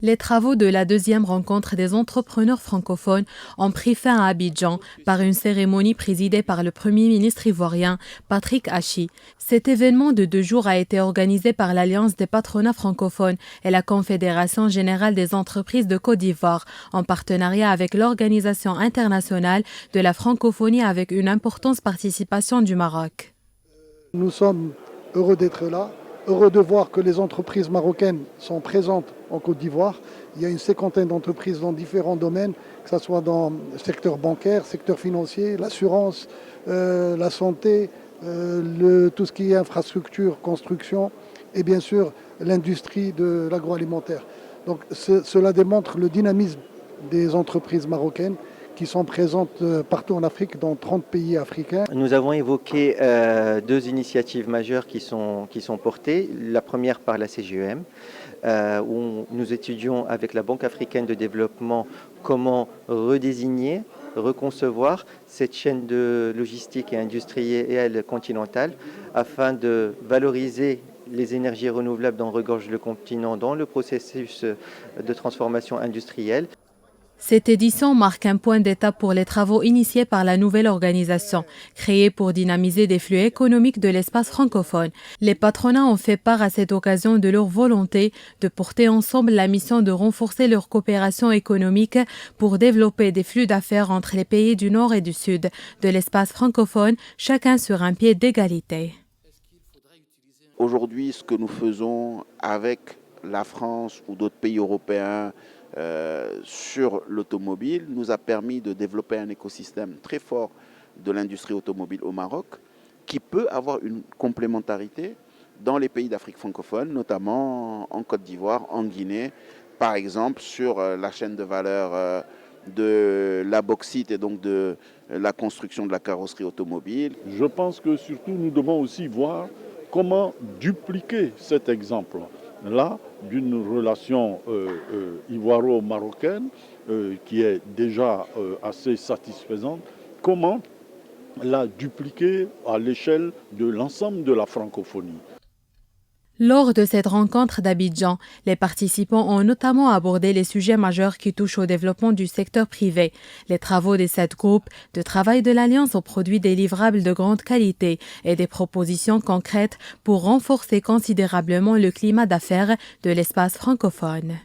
Les travaux de la deuxième rencontre des entrepreneurs francophones ont pris fin à Abidjan par une cérémonie présidée par le Premier ministre ivoirien Patrick Achi. Cet événement de 2 jours a été organisé par l'Alliance des patronats francophones et la Confédération générale des entreprises de Côte d'Ivoire en partenariat avec l'Organisation internationale de la francophonie avec une importante participation du Maroc. Nous sommes heureux d'être là, heureux de voir que les entreprises marocaines sont présentes en Côte d'Ivoire. Il y a une 50aine d'entreprises dans différents domaines, que ce soit dans le secteur bancaire, secteur financier, l'assurance, la santé, tout ce qui est infrastructure, construction et bien sûr l'industrie de l'agroalimentaire. Donc cela démontre le dynamisme des entreprises marocaines qui sont présentes partout en Afrique, dans 30 pays africains. Nous avons évoqué 2 initiatives majeures qui sont portées. La première par la CGEM, où nous étudions avec la Banque africaine de développement comment redésigner, reconcevoir cette chaîne de logistique et industrielle continentale afin de valoriser les énergies renouvelables dont regorge le continent dans le processus de transformation industrielle. Cette édition marque un point d'étape pour les travaux initiés par la nouvelle organisation, créée pour dynamiser des flux économiques de l'espace francophone. Les patronats ont fait part à cette occasion de leur volonté de porter ensemble la mission de renforcer leur coopération économique pour développer des flux d'affaires entre les pays du Nord et du Sud de l'espace francophone, chacun sur un pied d'égalité. Aujourd'hui, ce que nous faisons avec la France ou d'autres pays européens sur l'automobile nous a permis de développer un écosystème très fort de l'industrie automobile au Maroc qui peut avoir une complémentarité dans les pays d'Afrique francophone, notamment en Côte d'Ivoire, en Guinée, par exemple sur la chaîne de valeur de la bauxite et donc de la construction de la carrosserie automobile. Je pense que surtout nous devons aussi voir comment dupliquer cet exemple-là d'une relation ivoiro-marocaine qui est déjà assez satisfaisante, comment la dupliquer à l'échelle de l'ensemble de la francophonie. Lors de cette rencontre d'Abidjan, les participants ont notamment abordé les sujets majeurs qui touchent au développement du secteur privé. Les travaux des 7 groupes de travail de l'Alliance ont produit des livrables de grande qualité et des propositions concrètes pour renforcer considérablement le climat d'affaires de l'espace francophone.